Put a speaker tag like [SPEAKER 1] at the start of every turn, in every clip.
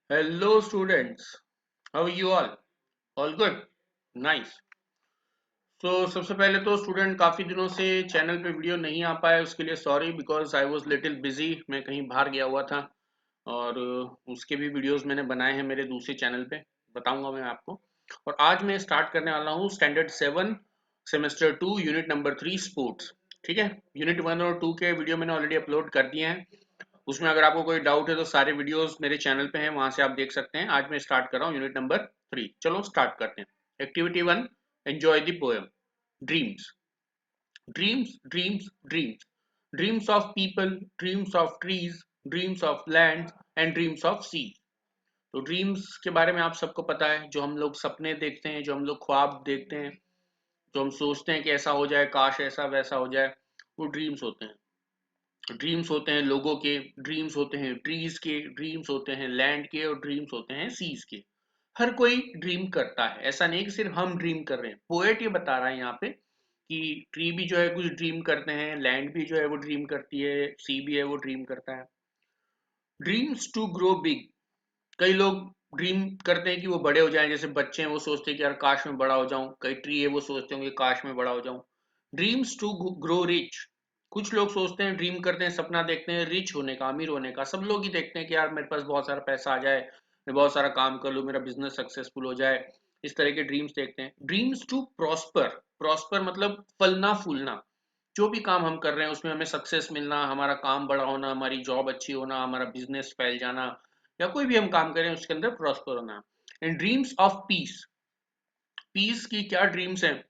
[SPEAKER 1] Hello students, how are you all? All good? Nice. तो सबसे पहले तो स्टूडेंट काफ़ी दिनों से चैनल पे वीडियो नहीं आ पाया उसके लिए sorry because I was little busy मैं कहीं बाहर गया हुआ था और उसके भी वीडियोस मैंने बनाए हैं मेरे दूसरे चैनल पे बताऊंगा मैं आपको। और आज मैं स्टार्ट करने वाला हूँ standard 7 semester 2 unit number 3 sports. ठीक है, यूनिट 1 और 2 के वीडियो मैंने ऑलरेडी अपलोड कर दिए हैं। उसमें अगर आपको कोई डाउट है तो सारे वीडियोस मेरे चैनल पे हैं, वहां से आप देख सकते हैं। आज मैं स्टार्ट कर रहा हूँ यूनिट नंबर 3। चलो स्टार्ट करते हैं। Activity 1, enjoy the poem. Dreams, dreams, dreams, dreams, dreams of people, dreams of trees, dreams of land and dreams of sea. तो ड्रीम्स के बारे में आप सबको पता है, जो हम लोग सपने देखते हैं, जो हम लोग ख्वाब देखते हैं, जो हम सोचते हैं कि ऐसा हो जाए, काश ऐसा वैसा हो जाए, वो ड्रीम्स होते हैं। ड्रीम्स होते हैं लोगों के, ड्रीम्स होते हैं ट्रीज के, ड्रीम्स होते हैं लैंड के और ड्रीम्स होते हैं सीज के। हर कोई ड्रीम करता है, ऐसा नहीं कि सिर्फ हम ड्रीम कर रहे हैं। पोएट ये बता रहा है यहाँ पे कि ट्री भी जो है कुछ ड्रीम करते हैं, लैंड भी जो है वो ड्रीम करती है, सी भी है वो ड्रीम करता है। ड्रीम्स टू ग्रो बिग, कई लोग ड्रीम करते हैं कि वो बड़े हो जाएं, जैसे बच्चे हैं वो सोचते हैं कि यार काश मैं बड़ा हो जाऊं, कई ट्री है वो सोचते होंगे काश मैं बड़ा हो जाऊं। ड्रीम्स टू ग्रो रिच, कुछ लोग सोचते हैं, ड्रीम करते हैं, सपना देखते हैं रिच होने का, अमीर होने का। सब लोग ही देखते हैं कि यार मेरे पास बहुत सारा पैसा आ जाए, मैं बहुत सारा काम कर लूँ, मेरा बिजनेस सक्सेसफुल हो जाए। इस तरह के ड्रीम्स देखते हैं। ड्रीम्स टू प्रॉस्पर, प्रॉस्पर मतलब फलना फूलना, जो भी काम हम कर रहे हैं उसमें हमें सक्सेस मिलना, हमारा काम बड़ा होना, हमारी जॉब अच्छी होना, हमारा बिजनेस फैल जाना, या कोई भी हम काम करें उसके अंदर प्रॉस्पर होना। And dreams of peace, peace की क्या ड्रीम्स हैं?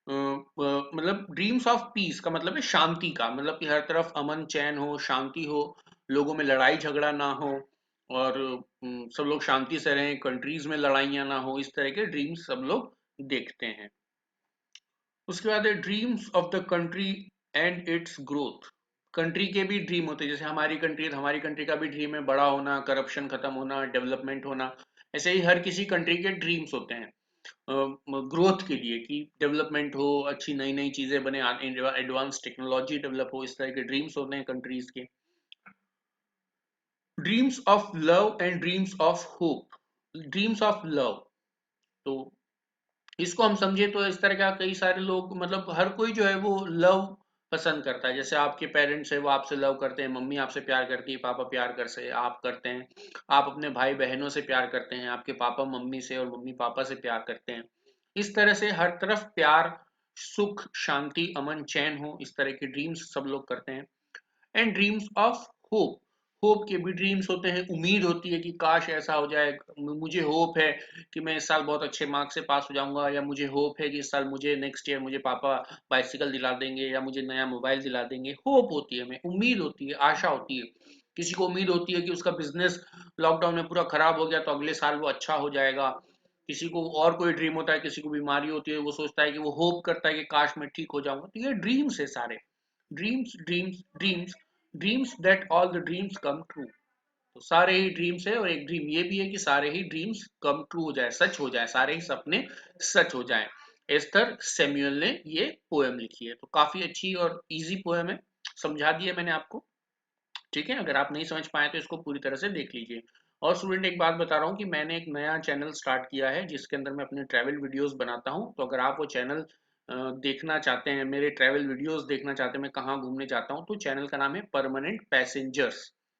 [SPEAKER 1] मतलब ड्रीम्स ऑफ पीस का मतलब है शांति का, मतलब कि हर तरफ अमन चैन हो, शांति हो, लोगों में लड़ाई झगड़ा ना हो, और सब लोग शांति से रहें, कंट्रीज में लड़ाइयाँ ना हो। इस तरह के ड्रीम्स सब लोग देखते हैं। उसके बाद है dreams of the country and it's growth. Country के भी ड्रीम होते हैं, जैसे हमारी कंट्री है तो हमारी कंट्री का भी ड्रीम है बड़ा होना, करप्शन खत्म होना, डेवलपमेंट होना। ऐसे ही हर किसी कंट्री के ड्रीम्स होते हैं ग्रोथ के लिए, कि डेवलपमेंट हो, अच्छी नई नई चीजें बने, एडवांस टेक्नोलॉजी डेवलप हो। इस तरह के ड्रीम्स होते हैं कंट्रीज के। Dreams of love and dreams of hope, dreams of love, तो इसको हम समझे तो इस तरह का, कई सारे लोग, मतलब हर कोई जो है वो लव पसंद करता है। जैसे आपके पेरेंट्स है वो आपसे लव करते हैं, मम्मी आपसे प्यार करती है, पापा प्यार कर से आप करते हैं, आप अपने भाई बहनों से प्यार करते हैं, आपके पापा मम्मी से और मम्मी पापा से प्यार करते हैं। इस तरह से हर तरफ प्यार, सुख, शांति, अमन चैन हो, इस तरह के ड्रीम्स सब लोग करते हैं। And dreams of hope, hope के भी ड्रीम्स होते हैं, उम्मीद होती है कि काश ऐसा हो जाए, मुझे होप है कि मैं इस साल बहुत अच्छे मार्क्स से पास हो जाऊंगा, या मुझे होप है कि इस साल मुझे नेक्स्ट ईयर मुझे पापा बाइसिकल दिला देंगे या मुझे नया मोबाइल दिला देंगे। होप होती है, हमें उम्मीद होती है, आशा होती है। किसी को उम्मीद होती है कि उसका बिजनेस लॉकडाउन में पूरा खराब हो गया तो अगले साल वो अच्छा हो जाएगा। किसी को और कोई ड्रीम होता है, किसी को बीमारी होती है, वो सोचता है कि वो होप करता है कि काश मैं ठीक हो जाऊंगा। तो ये ड्रीम्स है सारे, dreams dreams dreams, dreams that all the dreams come true. तो सारे ही ड्रीम्स है, और एक ड्रीम ये भी है कि सारे ही ड्रीम्स कम ट्रू हो जाए, सच हो जाए, सारे ही सपने सच हो जाए। एस्थर सैमुअल ने ये पोएम लिखी है। तो काफी अच्छी और इजी पोएम है, समझा दिया मैंने आपको। ठीक है, अगर आप नहीं समझ पाए तो इसको पूरी तरह से देख लीजिए। और स्टूडेंट एक बात बता रहा हूँ कि मैंने एक नया चैनल स्टार्ट किया है जिसके अंदर मैं अपने ट्रैवल वीडियोस बनाता हूँ। तो अगर आप वो चैनल देखना चाहते हैं, मेरे ट्रैवल वीडियोस देखना चाहते हैं, मैं कहाँ घूमने जाता हूँ, तो चैनल का नाम है परमानेंट पैसेंजर्स।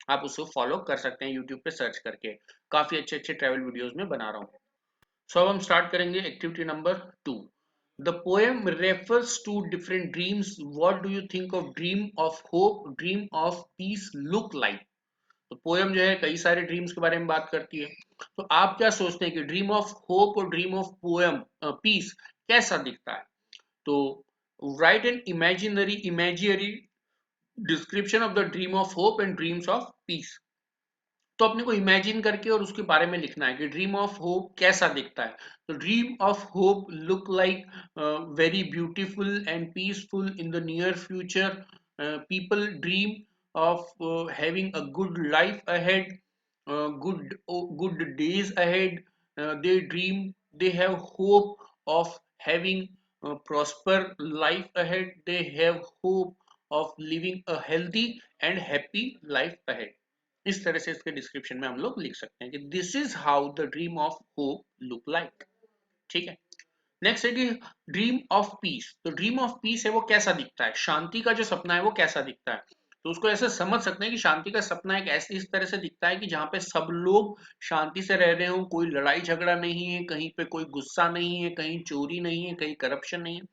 [SPEAKER 1] आप उसको फॉलो कर सकते हैं यूट्यूब पे सर्च करके। काफी अच्छे अच्छे ट्रैवल वीडियोस में बना रहा हूँ। सो अब हम स्टार्ट करेंगे activity number 2। The poem refers to different dreams, what do you think of dream of hope, dream of peace look like. तो पोएम जो है कई सारे ड्रीम्स के बारे में बात करती है। तो आप क्या सोचते हैं कि ड्रीम ऑफ होप और ड्रीम ऑफ पोएम पीस कैसा दिखता है? तो right an imaginary description of the dream of hope and dreams of piece. तो अपने को इमेजिन करके और उसके बारे में लिखना है कि ड्रीम ऑफ होप कैसा दिखता है। तो dream of hope look like very beautiful and peaceful in the near future. People dream of having a good life ahead, good days ahead. They dream, they have hope of having a prosper life ahead. They have hope of living a healthy and happy life ahead. इस तरह से इसके description में हम लोग लिख सकते हैं कि this is how the dream of hope look like. ठीक है, नेक्स्ट है कि ड्रीम ऑफ पीस। तो ड्रीम ऑफ पीस है वो कैसा दिखता है, शांति का जो सपना है वो कैसा दिखता है। तो उसको ऐसे समझ सकते हैं कि शांति का सपना एक ऐसे इस तरह से दिखता है कि जहां पे सब लोग शांति से रह रहे हो, कोई लड़ाई झगड़ा नहीं है, कहीं पे कोई गुस्सा नहीं है, कहीं चोरी नहीं है, कहीं करप्शन नहीं है,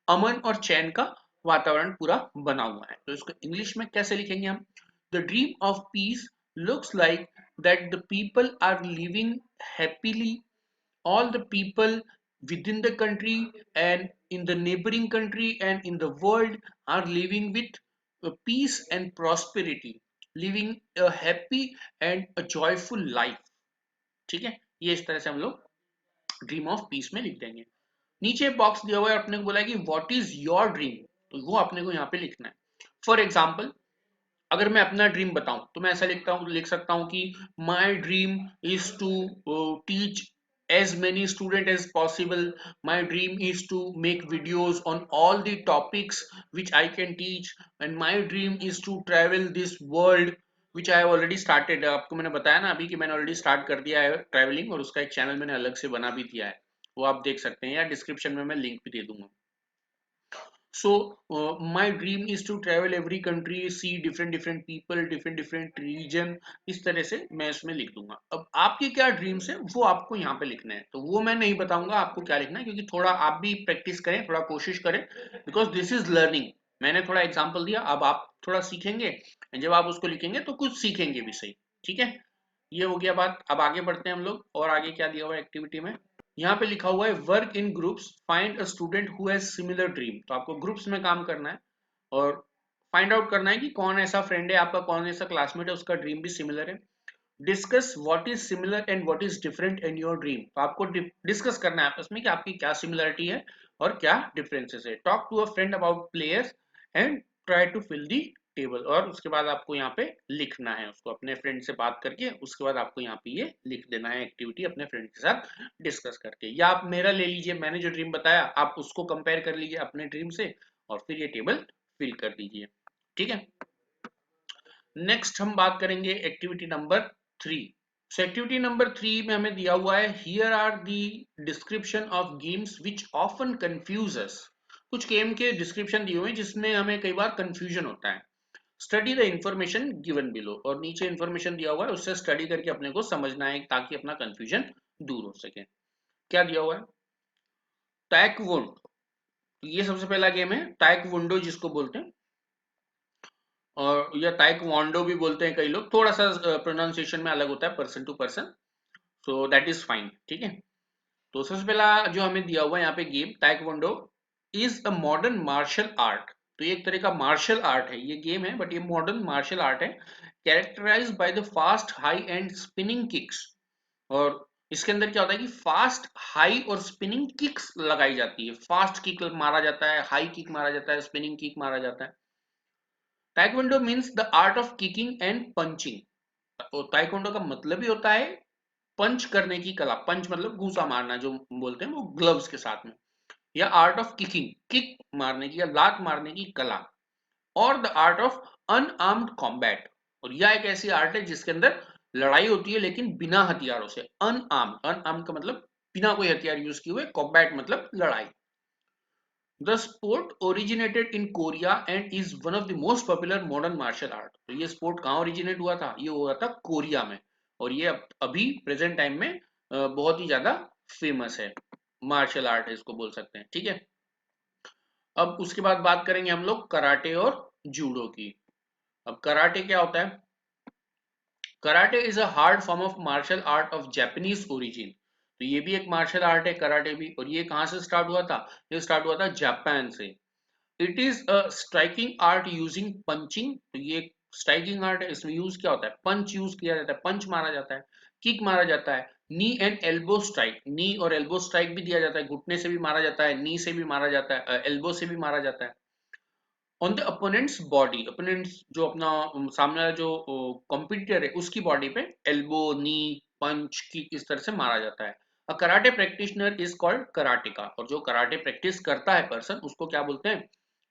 [SPEAKER 1] अमन और चैन का वातावरण पूरा बना हुआ है। तो इसको इंग्लिश में कैसे लिखेंगे हम, the dream of peace looks like that the people are living happily, all the people within the country and in the neighboring country and in the world are living with peace and prosperity, living a happy and a joyful life। ठीक है, ये इस तरह से हम लोग dream of piece में लिख देंगे। नीचे बॉक्स दिया हुआ है, अपने को बोला है कि व्हाट इज योर ड्रीम, तो वो अपने को यहाँ पे लिखना है। फॉर एग्जाम्पल, अगर मैं अपना ड्रीम बताऊं तो मैं ऐसा लिख सकता हूं कि my dream is to teach as many student as possible, my dream is to make videos on all the topics which I can teach, and my dream is to travel this world which I have already started। आपको मैंने बताया ना अभी कि मैंने already start कर दिया है ट्रैवलिंग, और उसका एक चैनल मैंने अलग से बना भी दिया है, वो आप देख सकते हैं, या डिस्क्रिप्शन में मैं लिंक भी दे दूंगा। So my dream is to travel every country, see different people, different region। इस तरह से मैं इसमें लिख दूंगा। अब आपके क्या ड्रीम्स है वो आपको यहाँ पे लिखना है, तो वो मैं नहीं बताऊंगा आपको क्या लिखना है, क्योंकि थोड़ा आप भी प्रैक्टिस करें, थोड़ा कोशिश करें, बिकॉज दिस इज लर्निंग। मैंने थोड़ा एग्जाम्पल दिया, अब आप थोड़ा सीखेंगे, जब आप उसको लिखेंगे तो कुछ सीखेंगे भी सही। ठीक है, ये हो गया बात। अब आगे बढ़ते हैं हम लोग, और आगे क्या दिया हुआ है एक्टिविटी में, यहाँ पे लिखा हुआ है work in groups, find a student who has similar dream. तो आपको ग्रुप्स में काम करना है और फाइंड आउट करना है कि कौन ऐसा फ्रेंड है आपका, कौन ऐसा क्लासमेट है उसका ड्रीम भी सिमिलर है। Discuss what is similar and what is different in your dream. तो आपको डिस्कस करना है आपस में कि आपकी क्या सिमिलरिटी है और क्या डिफरेंसेस है। Talk to a friend about players and try to fill the table. और उसके बाद आपको यहाँ पे लिखना है, उसको अपने फ्रेंड से बात करके उसके बाद आपको यहाँ पे ये लिख देना है एक्टिविटी अपने फ्रेंड के साथ डिस्कस करके। या आप मेरा ले लीजिए, मैंने जो ड्रीम बताया आप उसको कंपेयर कर लीजिए अपने ड्रीम से और फिर ये टेबल फिल कर दीजिए। ठीक है, नेक्स्ट हम बात करेंगे activity number 3। So activity number 3 में हमें दिया हुआ है here are the description of games which often confuse us. कुछ गेम के डिस्क्रिप्शन दिए हुए हैं जिसमें हमें कई बार कंफ्यूजन होता है। Study the information given below, और नीचे इंफॉर्मेशन दिया हुआ है उससे स्टडी करके अपने को समझना है ताकि अपना कंफ्यूजन दूर हो सके। क्या दिया हुआ है, टैकवोंडो। ये सबसे पहला गेम है, टैकवोंडो जिसको बोलते हैं, और या ताइक्वांडो भी बोलते हैं कई लोग, थोड़ा सा प्रोनाउंसिएशन में अलग होता है person to person, so that is fine. ठीक है, तो सबसे पहला जो हमें दिया हुआ है यहाँ पे game, taekwondo is a modern martial art. तो ये एक तरह का मार्शल आर्ट है, ये गेम है बट ये मॉडर्न मार्शल आर्ट है, characterized by the fast high and spinning kicks. और इसके अंदर क्या होता है कि फास्ट हाई और स्पिनिंग किक्स लगाई जाती है, फास्ट किक मारा जाता है, हाई किक मारा जाता है, स्पिनिंग किक मारा जाता है। Taekwondo means the art of kicking and punching. तो ताइक्वांडो का मतलब ही होता है पंच करने की कला, पंच मतलब घूसा मारना जो बोलते हैं वो ग्लव्स के साथ में, या आर्ट ऑफ किकिंग, किक मारने की या लात मारने की कला, और the art of unarmoured combat. और यह एक ऐसी आर्ट है जिसके अंदर लड़ाई होती है लेकिन बिना हथियारों से, अनआर्म्ड, अनआर्म्ड का मतलब बिना कोई हथियार यूज किए हुए, कॉम्बैट मतलब लड़ाई। The sport originated in Korea and is one of the most popular modern martial art। तो ये स्पोर्ट कहाँ ओरिजिनेट हुआ था, ये हुआ था कोरिया में, और ये अभी प्रेजेंट टाइम में बहुत ही ज्यादा फेमस है, मार्शल आर्ट है इसको बोल सकते हैं। ठीक है, अब उसके बाद बात करेंगे हम लोग कराटे और जूडो की। अब कराटे क्या होता है, karate is a hard form of martial art of Japanese origin. तो ये भी एक मार्शल आर्ट है कराटे भी, और ये कहाँ से स्टार्ट हुआ था, ये स्टार्ट हुआ था जापान से। It is a striking art using punching. तो ये स्ट्राइकिंग आर्ट है, इसमें यूज क्या होता है, पंच यूज किया जाता है, पंच मारा जाता है, किक मारा जाता है, नी एंड एल्बो स्ट्राइक, नी और एल्बो स्ट्राइक भी दिया जाता है, घुटने से भी मारा जाता है, नी से भी मारा जाता है, एल्बो से भी मारा जाता है। On the opponents body, opponents जो अपना सामने वाला जो कॉम्पिटिटर है उसकी बॉडी पे एल्बो, नी, पंच, किक इस तरह से मारा जाता है। A karate practitioner is called karateka, और जो कराटे प्रैक्टिस करता है पर्सन उसको क्या बोलते हैं,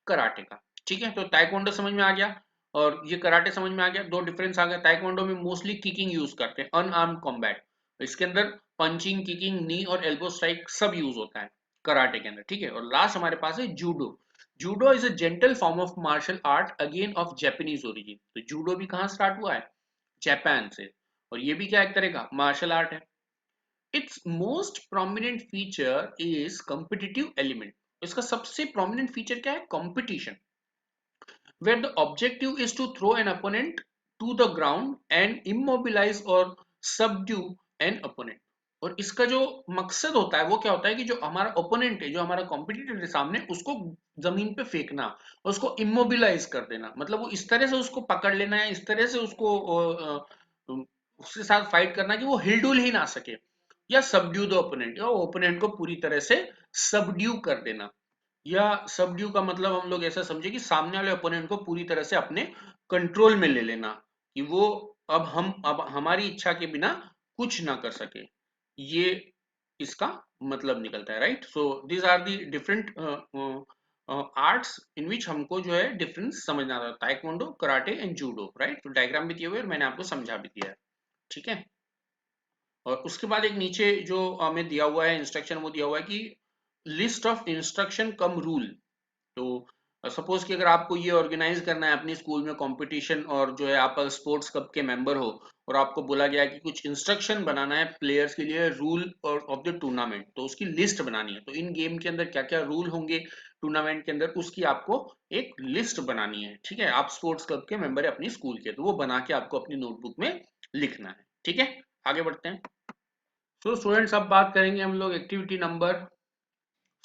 [SPEAKER 1] कराटेका। ठीक है, तो ताइक्वांडो समझ में आ गया। और ये कराटे समझ में आ गया, दो डिफरेंस आ गया। ताइक्वांडो में मोस्टली किकिंग यूज करते हैं, अनआर्म्ड कॉम्बैट। इसके अंदर पंचिंग, किकिंग, नी और एल्बो स्ट्राइक सब यूज होता है कराटे के अंदर, ठीक है। और लास्ट हमारे पास है judo. Judo is a gentle form of martial art again of Japanese origin. तो जूडो भी कहाँ स्टार्ट हुआ है? जापान से। और ये भी क्या एक तरह का मार्शल आर्ट है। It's most prominent feature is competitive element. इसका सबसे प्रोमिनेंट फीचर क्या है? Competition, where the objective is to throw an opponent to the ground and immobilize or subdue an opponent। और इसका जो मकसद होता है वो क्या होता है कि जो हमारा ओपोनेंट है, जो हमारा कॉम्पिटिटर है सामने, उसको जमीन पे फेंकना, उसको इमोबिलाइज कर देना। मतलब वो इस तरह से उसको पकड़ लेना है, इस तरह से उसको उसके साथ फाइट करना कि वो हिलडुल ही ना सके, या सबड्यू द ओपोनेंट, या ओपोनेंट को पूरी तरह से सबड्यू कर देना। या सबड्यू का मतलब हम लोग ऐसा समझे कि सामने वाले ओपोनेंट को पूरी तरह से अपने कंट्रोल में ले लेना, कि वो अब हमारी इच्छा के बिना कुछ ना कर सके। ये इसका मतलब निकलता है, right. So these are the different arts in which हमको जो है डिफरेंस समझना था, taekwondo, karate and judo, right. तो डायग्राम भी दिए हुए और मैंने आपको समझा भी दिया है, ठीक है। और उसके बाद एक नीचे जो हमें दिया हुआ है इंस्ट्रक्शन, वो दिया हुआ है कि list of instruction come rule. तो सपोज कि अगर आपको ये ऑर्गेनाइज करना है अपनी स्कूल में कंपटीशन, और जो है आप स्पोर्ट्स क्लब के मेंबर हो, और आपको बोला गया है कि कुछ इंस्ट्रक्शन बनाना है प्लेयर्स के लिए, रूल और ऑफ द टूर्नामेंट, तो उसकी लिस्ट बनानी है। तो इन गेम के अंदर क्या क्या रूल होंगे टूर्नामेंट के अंदर, उसकी आपको एक लिस्ट बनानी है, ठीक है। आप स्पोर्ट्स क्लब के मेंबर है अपनी स्कूल के, तो वो बना के आपको अपनी नोटबुक में लिखना है, ठीक है। आगे बढ़ते हैं। तो स्टूडेंट्स अब बात करेंगे हम लोग activity number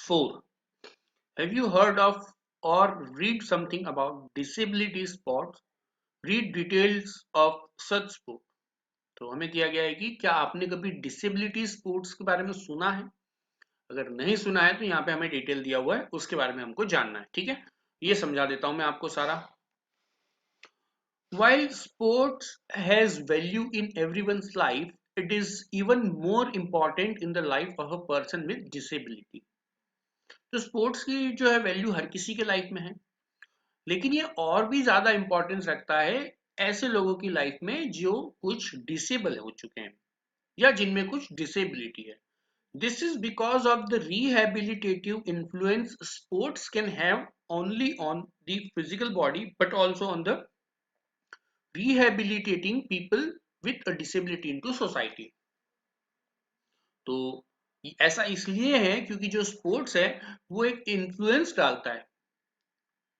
[SPEAKER 1] 4। Have you heard of or read something about disability sports? Read details of such sport। तो हमें दिया गया है कि क्या आपने कभी डिसेबिलिटी स्पोर्ट्स के बारे में सुना है? अगर नहीं सुना है तो यहाँ पे हमें डिटेल दिया हुआ है, उसके बारे में हमको जानना है, ठीक है। ये समझा देता हूं मैं आपको सारा। While sports has value in everyone's life, it is even more important in the life of a person with disability। तो स्पोर्ट्स की जो है वैल्यू हर किसी के लाइफ में है, लेकिन ये और भी ज्यादा इंपॉर्टेंस रखता है ऐसे लोगों की लाइफ में जो कुछ डिसेबल हो चुके हैं या जिनमें कुछ डिसेबिलिटी है। This is because of the rehabilitative influence sports can have only on the physical body but also on the rehabilitating people with a disability into society. तो ऐसा इसलिए है क्योंकि जो स्पोर्ट्स है वो एक इन्फ्लुएंस डालता है,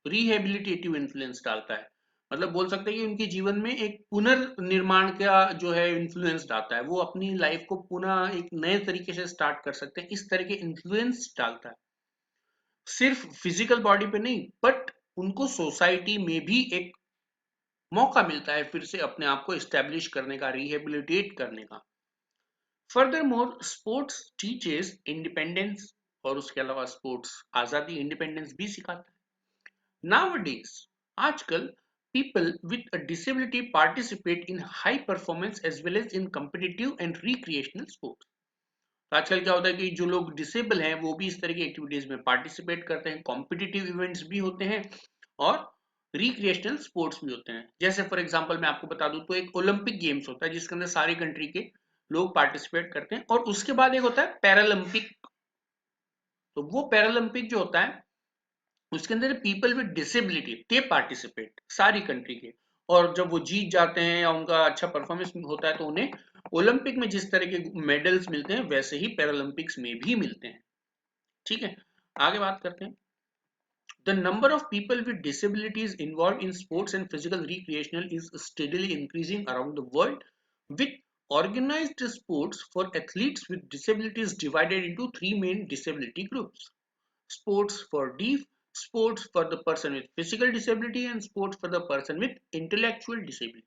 [SPEAKER 1] रिहेबिलिटेटिव इन्फ्लुएंस डालता है। मतलब बोल सकते हैं कि उनके जीवन में एक पुनर्निर्माण का जो है इन्फ्लुएंस डालता है, वो अपनी लाइफ को पुनः एक नए तरीके से स्टार्ट कर सकते हैं, इस तरह के इन्फ्लुएंस डालता है। सिर्फ फिजिकल बॉडी पे नहीं, बट उनको सोसाइटी में भी एक मौका मिलता है फिर से अपने आप को एस्टेब्लिश करने का, रिहेबिलिटेट करने का। Further more sports teaches independence, और उसके अलावा स्पोर्ट्स आजादी, इंडिपेंडेंस भी सिखाता है। Nowadays, आजकल people with a disability participate in high performance as well as in competitive and recreational sports। तो आजकल क्या होता है कि जो लोग डिसेबल हैं वो भी इस तरह की एक्टिविटीज में पार्टिसिपेट करते हैं, कॉम्पिटिटिव इवेंट्स भी होते हैं और रिक्रिएशनल स्पोर्ट्स भी होते हैं। जैसे फॉर एग्जांपल मैं आपको बता दूं तो एक ओलंपिक गेम्स होता है जिसके अंदर सारी कंट्री के लोग पार्टिसिपेट करते हैं, और उसके बाद एक होता है पैरालंपिक। तो वो पैरालंपिक जो होता है उसके अंदर people with disability they participate, सारी कंट्री के। और जब वो जीत जाते हैं या उनका अच्छा परफॉर्मेंस होता है तो उन्हें ओलंपिक में जिस तरह के मेडल्स मिलते हैं वैसे ही पैरालंपिक्स में भी मिलते हैं, ठीक है। आगे बात करते हैं। The number of people with disabilities involve in sports and physical recreational is steadily increasing around the world, with organized sports for athletes with disabilities divided into three main disability groups: sports for deaf, sports for the person with physical disability and sports for the person with intellectual disability।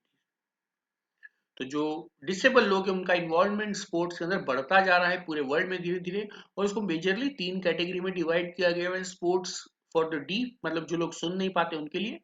[SPEAKER 1] तो जो disable लोग हैं उनका involvement sports के अंदर बढ़ता जा रहा है पूरे वर्ल्ड में धीरे धीरे, और इसको मेजरली 3 कैटेगरी में डिवाइड किया गया है। स्पोर्ट्स फॉर द डीफ, मतलब जो लोग सुन नहीं पाते उनके लिए।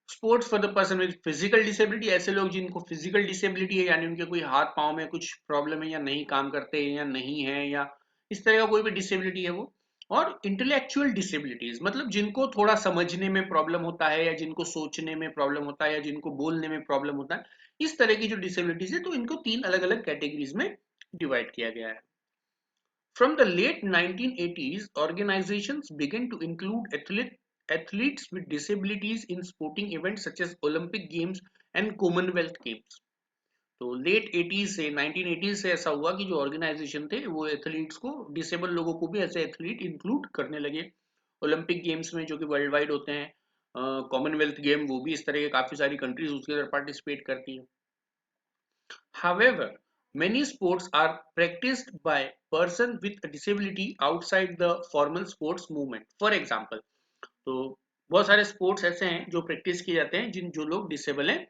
[SPEAKER 1] Sports for the person with physical disability, ऐसे लोग जिनको फिजिकल डिसेबिलिटी है, यानी उनके कोई हाथ पांव में कुछ प्रॉब्लम है या नहीं काम करते हैं या नहीं है या इस तरह का कोई भी डिसेबिलिटी है वो। और इंटेलेक्चुअल डिसेबिलिटीज मतलब जिनको थोड़ा समझने में प्रॉब्लम होता है या जिनको सोचने में प्रॉब्लम होता है या जिनको बोलने में प्रॉब्लम होता है, इस तरह की जो डिसेबिलिटीज है तो इनको 3 अलग-अलग कैटेगरीज में डिवाइड किया गया है। From the late 1980s, organizations began to include athletes with disabilities in sporting events such as Olympic Games and Commonwealth Games. तो लेट 80s से 1980s से ऐसा हुआ कि जो ऑर्गेनाइजेशन थे वो एथलीट्स को, डिसेबल लोगों को भी ऐसे एथलीट इंक्लूड करने लगे ओलंपिक गेम्स में जो कि वर्ल्ड वाइड होते हैं। कॉमनवेल्थ गेम वो भी इस तरह के काफी सारी कंट्रीज उसके अंदर पार्टिसिपेट करती हैं। However, many sports are practiced by person with a disability outside the formal sports movement. For example, तो बहुत सारे स्पोर्ट्स ऐसे हैं जो प्रैक्टिस किए जाते हैं जो लोग डिसेबल हैं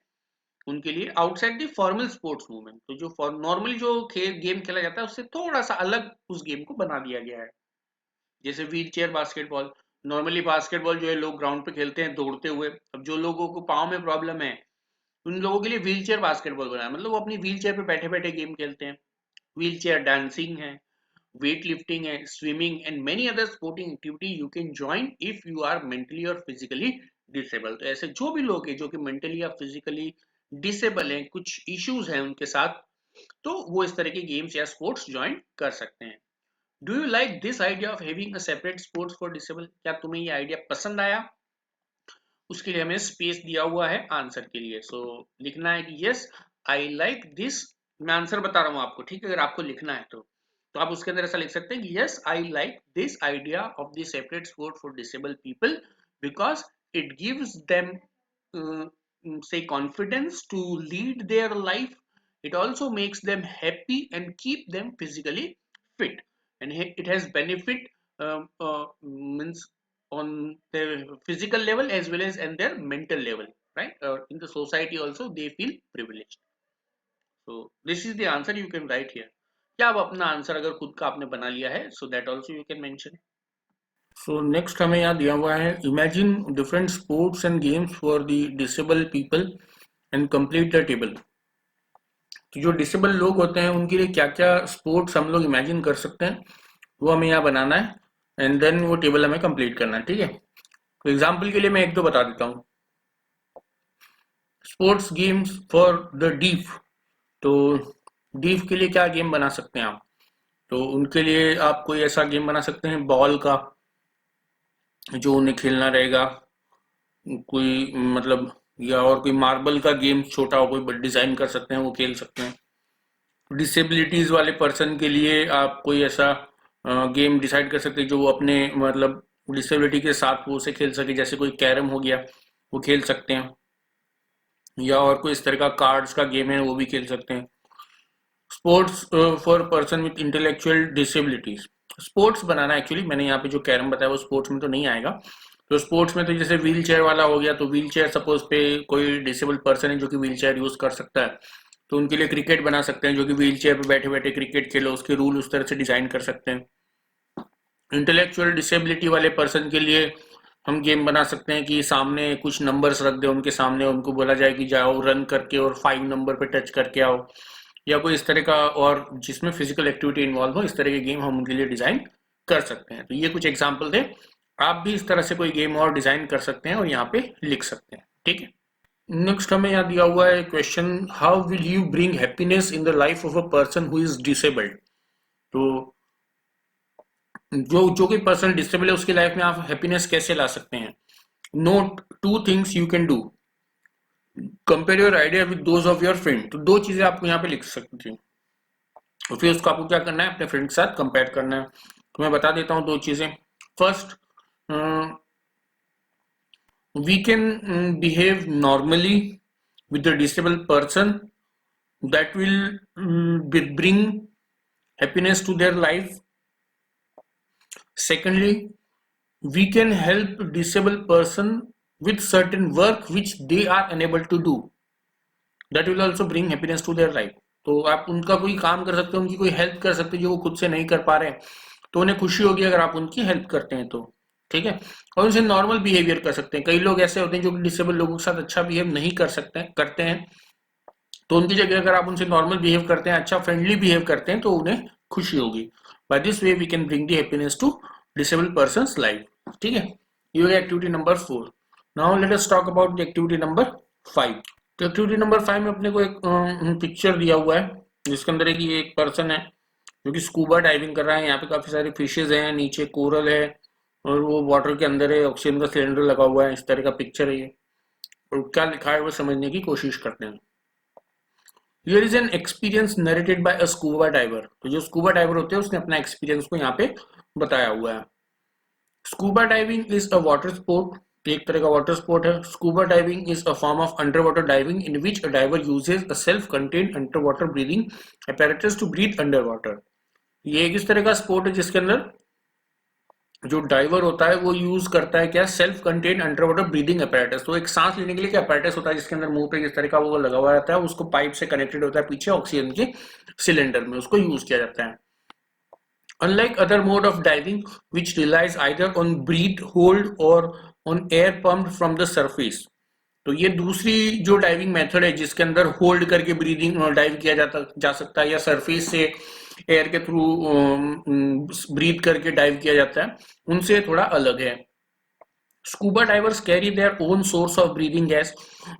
[SPEAKER 1] उनके लिए outside the formal sports movement. तो जो नॉर्मली जो गेम खेला जाता है उससे थोड़ा सा अलग उस गेम को बना दिया गया है। जैसे wheel chair basketball, normally basketball जो है लोग ग्राउंड पे खेलते हैं दौड़ते हुए। अब जो लोगों को पाँव में प्रॉब्लम है उन लोगों के लिए व्हील चेयर बास्केटबॉल बनाया, मतलब वो अपनी व्हील चेयर पे बैठे बैठे गेम खेलते हैं। व्हील चेयर डांसिंग है, वेट लिफ्टिंग है, swimming and many other sporting activity you can join if you are mentally और फिजिकली डिसेबल। तो ऐसे जो भी लोग हैं जो कि मेंटली या फिजिकली डिसेबल हैं, कुछ इश्यूज हैं उनके साथ, तो वो इस तरह के गेम्स या स्पोर्ट्स ज्वाइन कर सकते हैं। Do you like this idea of having a separate sports for disable? क्या तुम्हें ये आइडिया पसंद आया? उसके लिए हमें स्पेस दिया हुआ है आंसर के लिए। सो लिखना है कि यस आई लाइक दिस। मैं आंसर बता रहा हूँ आपको, ठीक है? अगर आपको लिखना है तो आप उसके अंदर ऐसा लिख सकते हैं कि yes I like this idea of the separate sport for disable people because it gives them say confidence to lead their life. It also makes them happy and keep them physically fit, and it has benefit means on their physical level as well as and their mental level, right? In the society also they feel privileged. So this is the answer you can write here. क्या आप अपना answer अगर खुद का आपने बना लिया है so that also you can mention.
[SPEAKER 2] So next हमें यहाँ दिया हुआ है imagine different sports and games for the disable people and complete the table. तो जो डिसेबल लोग होते हैं उनके लिए क्या क्या स्पोर्ट्स हम लोग इमेजिन कर सकते हैं वो हमें यहाँ बनाना है एंड देन वो टेबल हमें कंप्लीट करना है, ठीक है? तो एग्जाम्पल के लिए मैं एक दो बता देता हूँ। Sports games for the deaf, तो डीफ के लिए क्या गेम बना सकते हैं आप? तो उनके लिए आप कोई ऐसा गेम बना सकते हैं बॉल का जो उन्हें खेलना रहेगा, कोई मतलब, या और कोई मार्बल का गेम छोटा हो कोई डिजाइन कर सकते हैं वो खेल सकते हैं। डिसेबिलिटीज वाले पर्सन के लिए आप कोई ऐसा गेम डिसाइड कर सकते हैं जो वो अपने मतलब डिसेबिलिटी के साथ वो उसे खेल सके, जैसे कोई कैरम हो गया वो खेल सकते हैं, या और कोई इस तरह का कार्ड्स का गेम है वो भी खेल सकते हैं। Sports for person with intellectual disabilities, sports banana actually मैंने यहाँ पे जो कैरम बताया वो स्पोर्ट्स में तो नहीं आएगा। तो स्पोर्ट्स में तो जैसे व्हील चेयर वाला हो गया, तो व्हील चेयर सपोज पे कोई डिसेबल पर्सन है जो कि व्हील चेयर यूज कर सकता है, तो उनके लिए क्रिकेट बना सकते हैं जो कि व्हील चेयर पे बैठे बैठे क्रिकेट खेलो, उसके रूल उस तरह से डिजाइन कर सकते हैं। इंटेलेक्चुअल डिसेबिलिटी वाले पर्सन के लिए हम गेम बना सकते हैं कि सामने कुछ नंबर्स रख दे उनके सामने, उनको बोला जाए कि जाओ रन करके और 5 नंबर पे टच करके आओ, या कोई इस तरह का और जिसमें फिजिकल एक्टिविटी इन्वॉल्व हो, इस तरह के गेम हम उनके लिए डिजाइन कर सकते हैं। तो ये कुछ एग्जाम्पल थे, आप भी इस तरह से कोई गेम और डिजाइन कर सकते हैं और यहाँ पे लिख सकते हैं, ठीक है? नेक्स्ट हमें यहाँ दिया हुआ है question, how will you bring happiness in the life of a person who is disabled. तो जो कोई पर्सन डिसेबल है उसकी लाइफ में आप हैप्पीनेस कैसे ला सकते हैं? Note 2 things you can do, compare your idea with those of your friend. तो 2 चीजें आपको यहाँ पे लिख सकते हैं और फिर उसको आपको क्या करना है, अपने फ्रेंड के साथ कंपेयर करना है। तो मैं बता देता हूँ 2 चीजें। First, we can behave normally with the disabled person, that will bring happiness to their life. Secondly, we can help disabled person with certain work which they are unable to do, that will also bring happiness to their life. तो आप उनका कोई काम कर सकते हैं, उनकी कोई हेल्प कर सकते हैं जो वो खुद से नहीं कर पा रहे हैं, तो उन्हें खुशी होगी अगर आप उनकी हेल्प करते हैं तो, ठीक है? और उनसे नॉर्मल बिहेवियर कर सकते हैं। कई लोग ऐसे होते हैं जो डिसेबल लोगों के साथ अच्छा बिहेव नहीं कर सकते करते हैं, तो उनकी जगह अगर आप उनसे नॉर्मल बिहेव करते हैं, अच्छा फ्रेंडली बिहेव करते हैं, तो उन्हें खुशी होगी। By this way we can bring the happiness to disabled person's life. ठीक है, ये हो गया activity number 4. Now let us talk about the activity number 5. तो एक्टिविटी नंबर 5 में अपने को एक पिक्चर दिया हुआ है जिसके अंदर एक पर्सन है जो कि स्कूबा डाइविंग कर रहा है. यहाँ पे काफी सारी फिशेज हैं, नीचे कोरल है और वो वाटर के अंदर है, ऑक्सीजन का सिलेंडर लगा हुआ है. इस तरह का पिक्चर है ये, और क्या लिखा है वो समझने की कोशिश करते हैं. Here is an experience narrated by a scuba diver. तो जो स्कूबा डाइवर होते हैं उसने अपना एक्सपीरियंस को यहाँ पे बताया हुआ है. Scuba diving is a water sport, एक तरह का वाटर स्पोर्ट है. Scuba diving is a form of underwater diving in which a diver uses a self contained underwater breathing apparatus to breathe underwater. ये एक इस तरह का sport है जिसके अंदर जो डाइवर होता है वो यूज करता है क्या, self contained underwater breathing apparatus. तो एक सांस लेने के लिए क्या apparatus होता है जिसके अंदर मुंह पे इस तरह का वो लगा हुआ रहता है, उसको पाइप से कनेक्टेड होता है पीछे ऑक्सीजन के सिलेंडर में, उसको यूज किया जाता है. Unlike other mode of diving which relies either on breath hold or on air pumped from the surface. तो ये दूसरी जो डाइविंग मेथड है जिसके अंदर होल्ड करके ब्रीदिंग डाइव किया जा सकता है या सरफेस से एयर के थ्रू ब्रीथ करके डाइव किया जाता है, उनसे थोड़ा अलग है. Scuba divers carry their own source of breathing gas.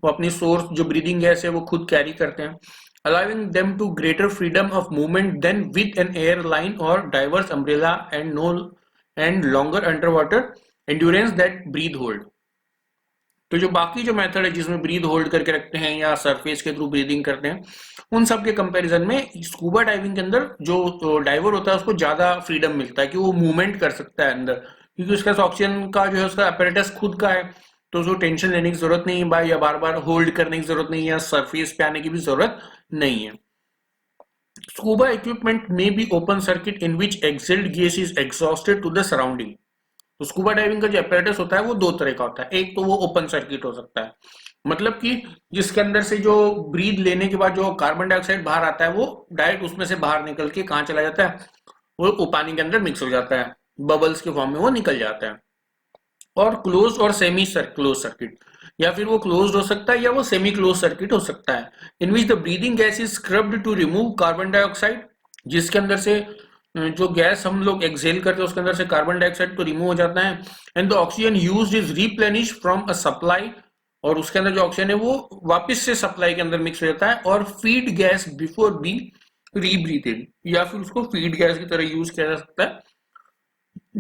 [SPEAKER 2] वो अपनी सोर्स जो ब्रीदिंग गैस है वो खुद कैरी करते हैं, allowing them to greater freedom of movement than with an airline or diver's umbrella and longer underwater endurance that breathe hold. तो जो बाकी जो मेथड है जिसमें ब्रीथ होल्ड करके रखते हैं या सरफेस के थ्रू ब्रीदिंग करते हैं, उन सब के कंपैरिजन में स्कूबा डाइविंग के अंदर जो डाइवर होता है उसको ज्यादा फ्रीडम मिलता है कि वो मूवमेंट कर सकता है अंदर, क्योंकि उसका ऑक्सीजन का जो है उसका अपैरेटस खुद का है, तो उसको टेंशन लेने की जरूरत नहीं है या बार बार होल्ड करने की जरूरत नहीं है या सरफेस पे आने की भी जरूरत नहीं है. स्कूबा इक्विपमेंट में be open circuit in which exhaled gas is exhausted to the surrounding. तो स्कूबा डाइविंग का जो apparatus होता है वो दो तरह का होता है. एक तो वो ओपन सर्किट हो सकता है, मतलब कि जिसके अंदर से जो ब्रीथ लेने के बाद जो कार्बन डाइऑक्साइड बाहर आता है वो डायरेक्ट उसमें से बाहर निकल के कहाँ चला जाता है, वो पानी के अंदर मिक्स हो जाता है, बबल्स के फॉर्म में वो निकल जाता है. और क्लोज और सेमी क्लोज सर्किट, या फिर वो क्लोज्ड हो सकता है या वो सेमी क्लोज सर्किट हो सकता है, in which the breathing gas is scrubbed to remove carbon dioxide. जिसके अंदर से जो गैस हम लोग एक्सेल करते हैं उसके अंदर से कार्बन डाइऑक्साइड तो रिमूव हो जाता है, and the oxygen used is replenish from a supply. और उसके अंदर जो ऑक्सीजन है वो वापस से सप्लाई के अंदर मिक्स हो जाता है, और फीड गैस बिफोर बीइंग रीब्रीथेड, या फिर उसको फीड गैस की तरह यूज किया जा सकता है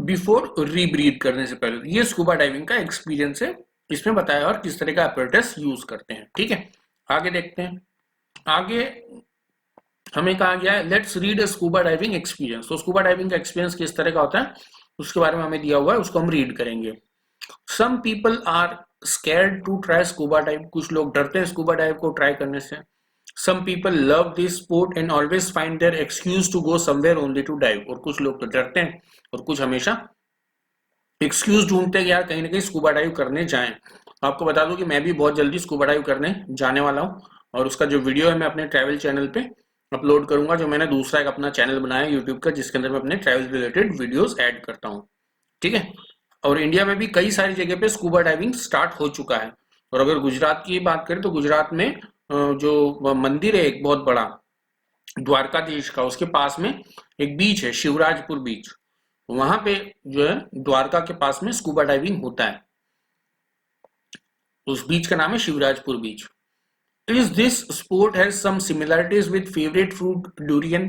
[SPEAKER 2] बिफोर रीब्रीथ करने से पहले. ये स्कूबा डाइविंग का एक्सपीरियंस है, इसमें बताया और किस तरह का apparatus यूज करते हैं. ठीक है, आगे देखते हैं. आगे हमें कहा गया है let's read a scuba diving experience. तो स्कूबा डाइविंग का एक्सपीरियंस किस तरह का होता है उसके बारे में हमें दिया हुआ है, उसको हम रीड करेंगे. Some people are scared to try scuba dive. कुछ लोग डरते हैं स्कूबा डाइव को ट्राई करने से. Some people love this sport and always find their excuse to go somewhere only to dive. और कुछ लोग तो डरते हैं और कुछ हमेशा एक्सक्यूज ढूंढते हैं कि यार कहीं ना कहीं स्कूबा डाइव करने जाएं. आपको बता दूं कि मैं भी बहुत जल्दी स्कूबा डाइव करने जाने वाला हूं, और उसका जो वीडियो है मैं अपने ट्रैवल चैनल पे अपलोड करूंगा, जो मैंने दूसरा एक अपना चैनल बनाया है यूट्यूब का जिसके अंदर मैं अपने ट्रैवल रिलेटेड वीडियोस ऐड करता हूं. ठीक है, और इंडिया में भी कई सारी जगह पे स्कूबा डाइविंग स्टार्ट हो चुका है. और अगर गुजरात की बात करें तो गुजरात में जो मंदिर है एक बहुत बड़ा द्वारकाधीश का, उसके पास में एक बीच है शिवराजपुर बीच, वहां पे जो है द्वारका के पास में स्कूबा डाइविंग होता है. उस बीच का नाम है शिवराजपुर बीच. Is this sport has some similarities with favorite fruit durian?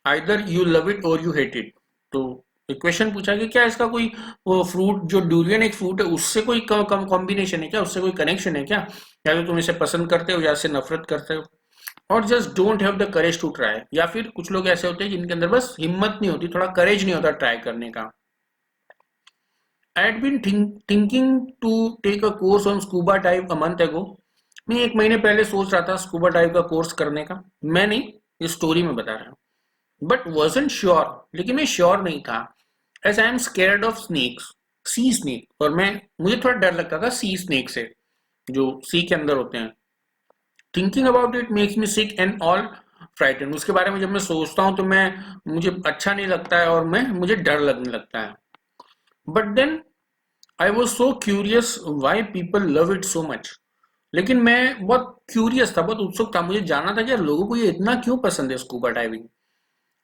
[SPEAKER 2] Either you love it or you hate it. तो एक क्वेश्चन पूछा कि क्या इसका कोई वो फ्रूट जो डूरियन एक फ्रूट है उससे कोई कम कॉम्बिनेशन है क्या, उससे कोई कनेक्शन है क्या, या तो तुम इसे पसंद करते हो या इससे नफरत करते हो, और just don't have the courage to try. या फिर कुछ लोग ऐसे होते हैं जिनके अंदर बस हिम्मत नहीं होती, थोड़ा करेज नहीं होता ट्राई करने का. I had been thinking to take a course on scuba dive a month ago. मैं एक महीने पहले सोच रहा था स्कूबा डाइव का कोर्स करने का. मैं नहीं, इस स्टोरी में बता रहा हूँ. बट wasn't श्योर, लेकिन मैं श्योर नहीं था. As I am scared of snakes, sea snake, और मुझे थोड़ा डर लगता था सी स्नेक से जो सी के अंदर होते हैं. Thinking about it makes me sick and all frighten. उसके बारे में जब मैं सोचता हूँ तो मुझे अच्छा नहीं लगता है और मुझे डर लगने लगता है. But then I was so curious why people love it so much. लेकिन मैं बहुत क्यूरियस था, बहुत उत्सुक था, मुझे जानना था कि लोगों को ये इतना क्यों पसंद है scuba diving.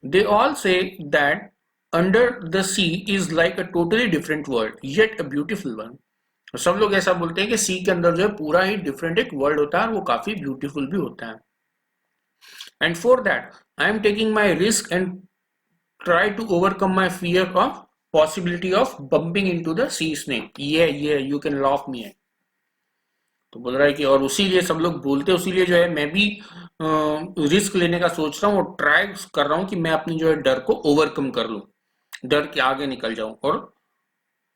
[SPEAKER 2] They all say that under the sea is like a totally different world yet a beautiful one. सब लोग ऐसा बोलते हैं कि सी के अंदर जो है पूरा ही डिफरेंट एक वर्ल्ड होता है और वो काफी ब्यूटीफुल भी होता है। And for that I am taking my risk and try to overcome my fear of possibility of bumping into the sea snake. ये यू कैन लॉफ मी है। तो बोल रहा है कि और उसीलिए सब लोग बोलते हैं, उसीलिए जो है मैं भी रिस्क लेने का सोच रहा हूँ और ट्राई कर रहा हूँ कि मैं अपनी जो है डर को ओवरकम कर लूँ, डर के आगे निकल जाऊं और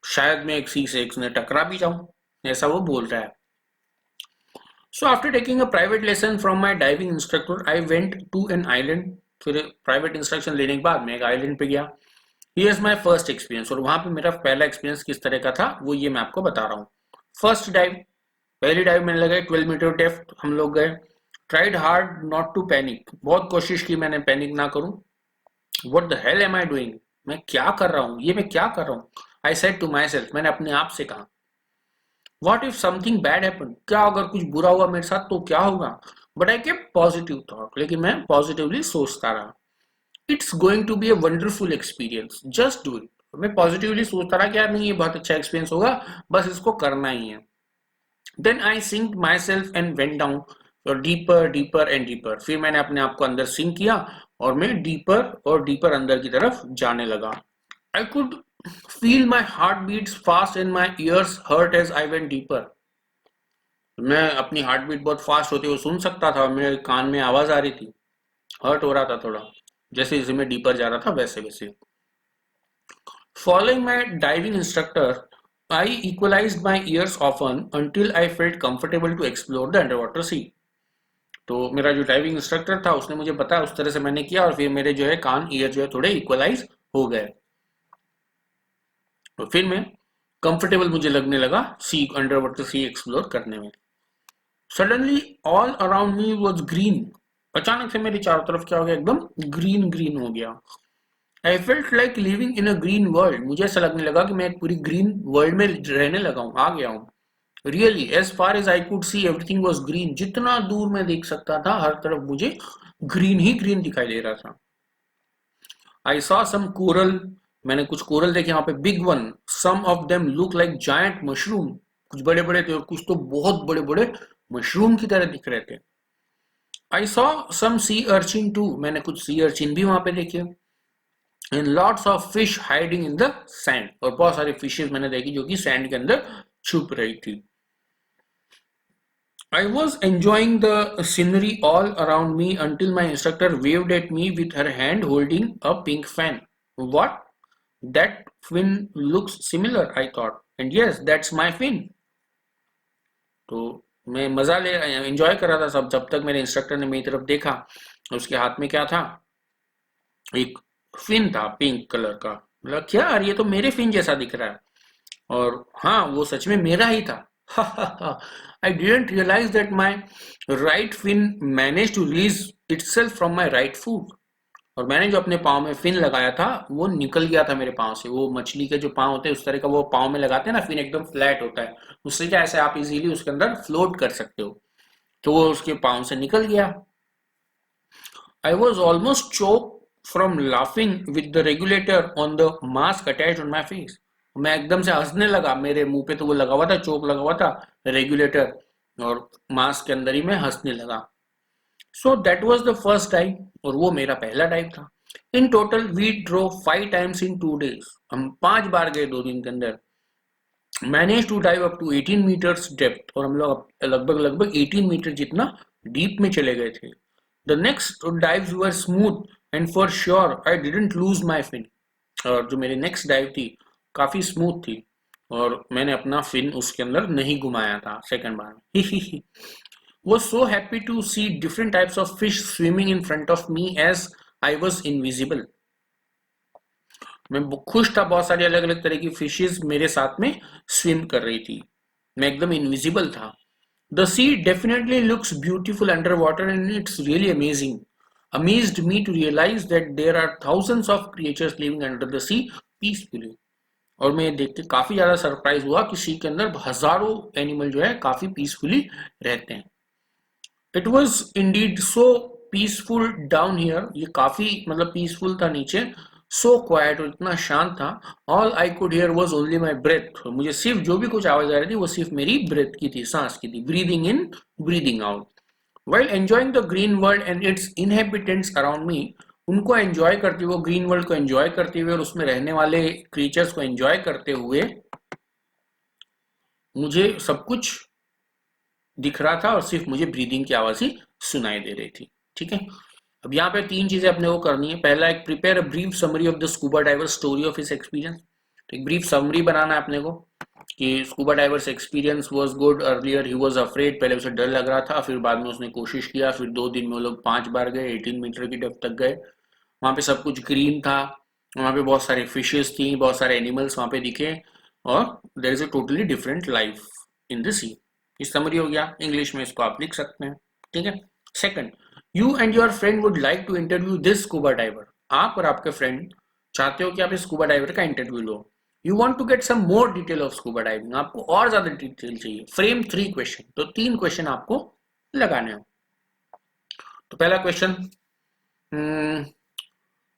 [SPEAKER 2] शायद मैं एक सी से एक ने टकरा भी जाऊं, ऐसा वो बोल रहा है। So after taking a private lesson from my diving instructor I went to an island. फिर प्राइवेट इंस्ट्रक्शन लेने के बाद मैं एक आइलैंड पे गया। हियर्स माय फर्स्ट एक्सपीरियंस, और वहां पे मेरा पहला एक्सपीरियंस किस तरह का था वो ये मैं आपको बता रहा हूँ। फर्स्ट डाइव, पहली डाइव मैंने लगाई 12 मीटर डेप्थ, हम लोग गए। Tried hard not to panic, बहुत कोशिश की मैंने पैनिक ना करूं। What the hell am I doing, मैं क्या कर रहा हूँ, ये मैं क्या कर रहा हूँ। I said to myself, मैंने अपने आप से कहा। What if something bad happen, क्या अगर कुछ बुरा हुआ मेरे साथ तो क्या होगा। But I kept positive thought, लेकिन मैं पॉजिटिवली सोचता रहा। It's going to be a wonderful experience, just do it. मैं पॉजिटिवली सोचता रहा कि यार नहीं ये बहुत अच्छा एक्सपीरियंस होगा, बस इसको करना ही है। Then I sink myself and went down deeper deeper and deeper. फिर मैंने अपने आप को अंदर सिंक किया और मैं डीपर और डीपर अंदर की तरफ जाने लगा। I could feel my heart beats fast and my ears hurt as I went deeper. मैं अपनी हार्ट बीट बहुत फास्ट होती हुई सुन सकता था और मेरे कान में आवाज आ रही थी, हर्ट हो रहा था थोड़ा, जैसे जैसे मैं डीपर जा रहा था वैसे वैसे। Following my diving instructor, I equalized my ears often until I felt comfortable to explore the underwater sea. तो मेरा जो डाइविंग इंस्ट्रक्टर था उसने मुझे बताया, उस तरह से मैंने किया और फिर मेरे जो है कान ईयर जो है थोड़े इक्वलाइज हो गए। तो फिर मैं कंफर्टेबल मुझे लगने लगा सी, अंडर वाटर सी एक्सप्लोर करने में। Suddenly all around me was green, अचानक से मेरे चारों तरफ क्या हो गया, एकदम ग्रीन ग्रीन हो गया। I felt like living in a green world, मुझे ऐसा लगने लगा कि मैं एक पूरी ग्रीन वर्ल्ड में रहने लगा हूँ, आ गया हूँ। Really as far as I could see everything was green, जितना दूर मैं देख सकता था हर तरफ मुझे ग्रीन ही ग्रीन दिखाई दे रहा था। आई सॉ सम कोरल, मैंने कुछ कोरल देखे वहां पे, big one, some of them look like giant mushroom, कुछ बड़े बड़े थे और कुछ तो बहुत बड़े बड़े मशरूम की तरह दिख रहे थे। I saw some sea urchin too, मैंने कुछ सी अर्चिन भी वहां पे देखे। And lots of fish hiding in the sand, और बहुत सारी फिशेस मैंने देखी जो कि सैंड के अंदर छुप रही थी। I was enjoying the scenery all around me until my instructor waved at me with her hand holding a pink fan. What? That fin looks similar, I thought. And yes, that's my fin. तो मैं मजा ले enjoy कर रहा था सब, जब तक मेरे इंस्ट्रक्टर ने मेरी तरफ देखा। उसके हाथ में क्या था, एक फिन था पिंक कलर का। मतलब क्या यार, ये तो मेरे फिन जैसा दिख रहा है। और हाँ, वो सच में मेरा ही था। I didn't realise that my right fin manage to release itself from my right foot. और मैंने जो अपने पाँव में फिन लगाया था वो निकल गया था मेरे पाँव से। वो मछली के जो पाँव होते हैं उस तरह का वो पाँव में लगाते हैं ना, फिन एकदम फ्लैट होता है, उससे क्या ऐसे आप इजीली उसके अंदर फ्लोट कर सकते हो। तो वो उसके पाँव से निकल गया। I was almost choke from laughing with the regulator on the mask attach on my face. मैं एकदम से हंसने लगा, मेरे मुंह पे तो वो लगा हुआ था, चोक लगा हुआ था रेगुलेटर, और मास्क के अंदर ही मैं हंसने लगा। So that was the first dive, और वो मेरा पहला डाइव था। In total we drove 5 times in 2 days, हम 5 बार गए 2 दिन के अंदर। Manage to dive up to 18 metres depth, और हम लोग लगभग लगभग 18 मीटर जितना डीप में चले गए थे। The next dives were smooth and for sure I didn't lose my fin, और जो मेरी नेक्स्ट डाइव थी काफी स्मूथ थी और मैंने अपना फिन उसके अंदर नहीं घुमाया था सेकंड बार में। Was so happy to see different types of fish swimming in front of me as I was invisible. मैं खुश था, बहुत सारी अलग अलग तरह की फिशेस मेरे साथ में स्विम कर रही थी, मैं एकदम इनविजिबल था। The sea definitely looks beautiful underwater and it's really amazing. Amazed me to realize that there are thousands of creatures living under the sea peacefully. और मैं देख के काफी ज्यादा सरप्राइज हुआ कि सी के अंदर हजारों एनिमल जो है काफी पीसफुली रहते हैं। It was Indeed so peaceful down here, ये काफी मतलब पीसफुल था नीचे, सो क्वाइट, और इतना शांत था, all I could hear was only my breath, मुझे सिर्फ जो भी कुछ आवाज आ रही थी वो सिर्फ मेरी ब्रेथ की थी, सांस की थी, breathing in breathing out. While enjoying the green world and it's inhabitants around me, उनको एंजॉय करते हुए, ग्रीन वर्ल्ड को एंजॉय करते हुए और उसमें रहने वाले क्रीचर्स को एंजॉय करते हुए मुझे सब कुछ दिख रहा था और सिर्फ मुझे ब्रीदिंग की आवाज ही सुनाई दे रही थी। ठीक है, अब यहाँ पे 3 चीजें अपने को करनी है। पहला, एक prepare a brief summary of the scuba diver story of his experience, तो एक ब्रीफ समरी बनाना है अपने को कि scuba divers experience was good, earlier he was afraid, पहले उसे डर लग रहा था, फिर बाद में उसने कोशिश किया, फिर 2 दिन में वो लोग 5 बार गए, 18 मीटर की डेप्थ तक गए, वहां पे सब कुछ ग्रीन था, वहां पे बहुत सारे फिशेस थी, बहुत सारे एनिमल्स वहां पे दिखे, और there is a totally different life in the sea. ये समरी हो गया, इंग्लिश में इसको आप लिख सकते हैं। ठीक है, second, you and your friend would like to interview this scuba diver, आप और आपके फ्रेंड चाहते हो कि आप इस स्कूबा डाइवर का इंटरव्यू लो। You want to get some more detail of scuba diving, आपको और ज्यादा डिटेल चाहिए। फ्रेम 3 क्वेश्चन, तो 3 क्वेश्चन आपको लगाने हो। तो पहला question,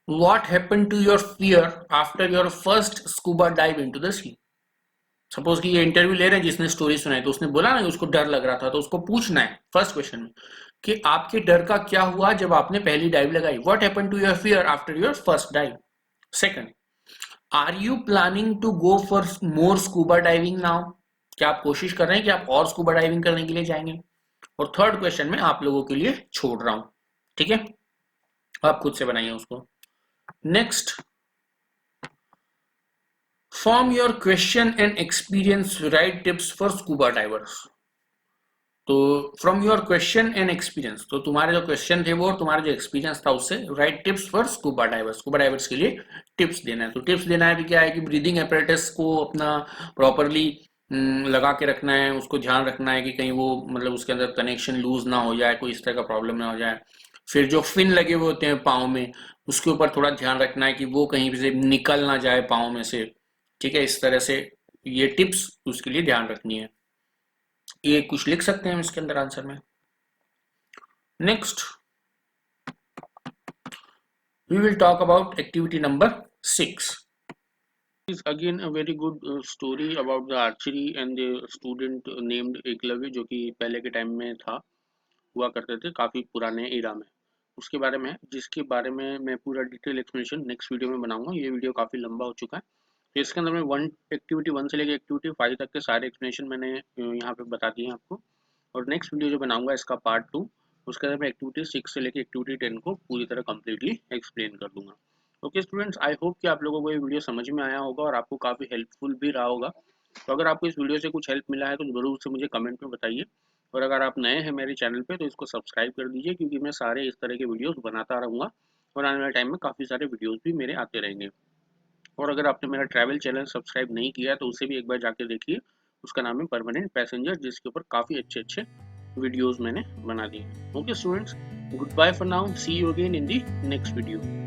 [SPEAKER 2] what happened to your fear after your first scuba dive into the sea? Suppose कि ये इंटरव्यू ले रहे हैं जिसने स्टोरी सुनाई, तो उसने बोला ना उसको डर लग रहा था, तो उसको पूछना है फर्स्ट क्वेश्चन में कि आपके डर का क्या हुआ जब आपने पहली डाइव लगाई, what happened to your fear after your first dive. Second, are you planning to go for more scuba diving now, क्या आप कोशिश कर रहे हैं कि आप और स्कूबा डाइविंग करने के लिए जाएंगे। और थर्ड क्वेश्चन में आप लोगों के लिए छोड़ रहा हूं, ठीक है, आप खुद से बनाइए उसको। Next, form your question and experience, write tips for scuba divers. तो from your question and experience, तो तुम्हारे जो क्वेश्चन थे वो और तुम्हारा जो एक्सपीरियंस था उससे right tips for scuba diverse, scuba divers के लिए टिप्स देना है। तो टिप्स देना है कि क्या है कि ब्रीदिंग एपरेटस को अपना प्रॉपरली लगा के रखना है, उसको ध्यान रखना है कि कहीं वो मतलब उसके अंदर कनेक्शन लूज ना हो जाए, कोई इस तरह का प्रॉब्लम ना हो जाए। फिर जो फिन लगे हुए होते हैं पाँव में, उसके ऊपर थोड़ा ध्यान रखना है कि वो कहीं से निकल ना जाए पाँव में से। ठीक है, इस तरह से ये टिप्स उसके लिए ध्यान रखनी है। ये कुछ लिख सकते हैं हम इसके अंदर आंसर में। Next, we will talk about activity number 6.
[SPEAKER 1] Is again a very good story about the archery and the student named Eklavya, जो कि पहले के टाइम में था, हुआ करते थे काफ़ी पुराने एरा में, उसके बारे में, जिसके बारे में मैं पूरा डिटेल एक्सप्लेनेशन नेक्स्ट वीडियो में बनाऊंगा। ये वीडियो काफ़ी लंबा हो चुका है, तो इसके अंदर मैं एक्टिविटी 1 से लेकर एक्टिविटी 5 तक के सारे एक्सप्लेनेशन मैंने यहाँ पे बता दिए हैं आपको। और नेक्स्ट वीडियो जो बनाऊंगा इसका पार्ट 2, उसके अंदर मैं एक्टिविटी 6 से लेकर एक्टिविटी 10 को पूरी तरह कम्प्लीटली एक्सप्लेन कर दूंगा। ओके स्टूडेंट्स, आई होप कि आप लोगों को ये वीडियो समझ में आया होगा और आपको काफ़ी हेल्पफुल भी रहा होगा। तो अगर आपको इस वीडियो से कुछ हेल्प मिला है तो ज़रूर से मुझे कमेंट में बताइए, और अगर आप नए हैं मेरे चैनल पे तो इसको सब्सक्राइब कर दीजिए, क्योंकि मैं सारे इस तरह के वीडियोस बनाता रहूँगा और आने वाले टाइम में काफ़ी सारे वीडियोस भी मेरे आते रहेंगे। और अगर आपने मेरा ट्रैवल चैनल सब्सक्राइब नहीं किया है तो उसे भी एक बार जाके देखिए, उसका नाम है परमानेंट पैसेंजर, जिसके ऊपर काफ़ी अच्छे अच्छे वीडियोस मैंने बना दिए। Okay students, goodbye for now, see you again in the next video.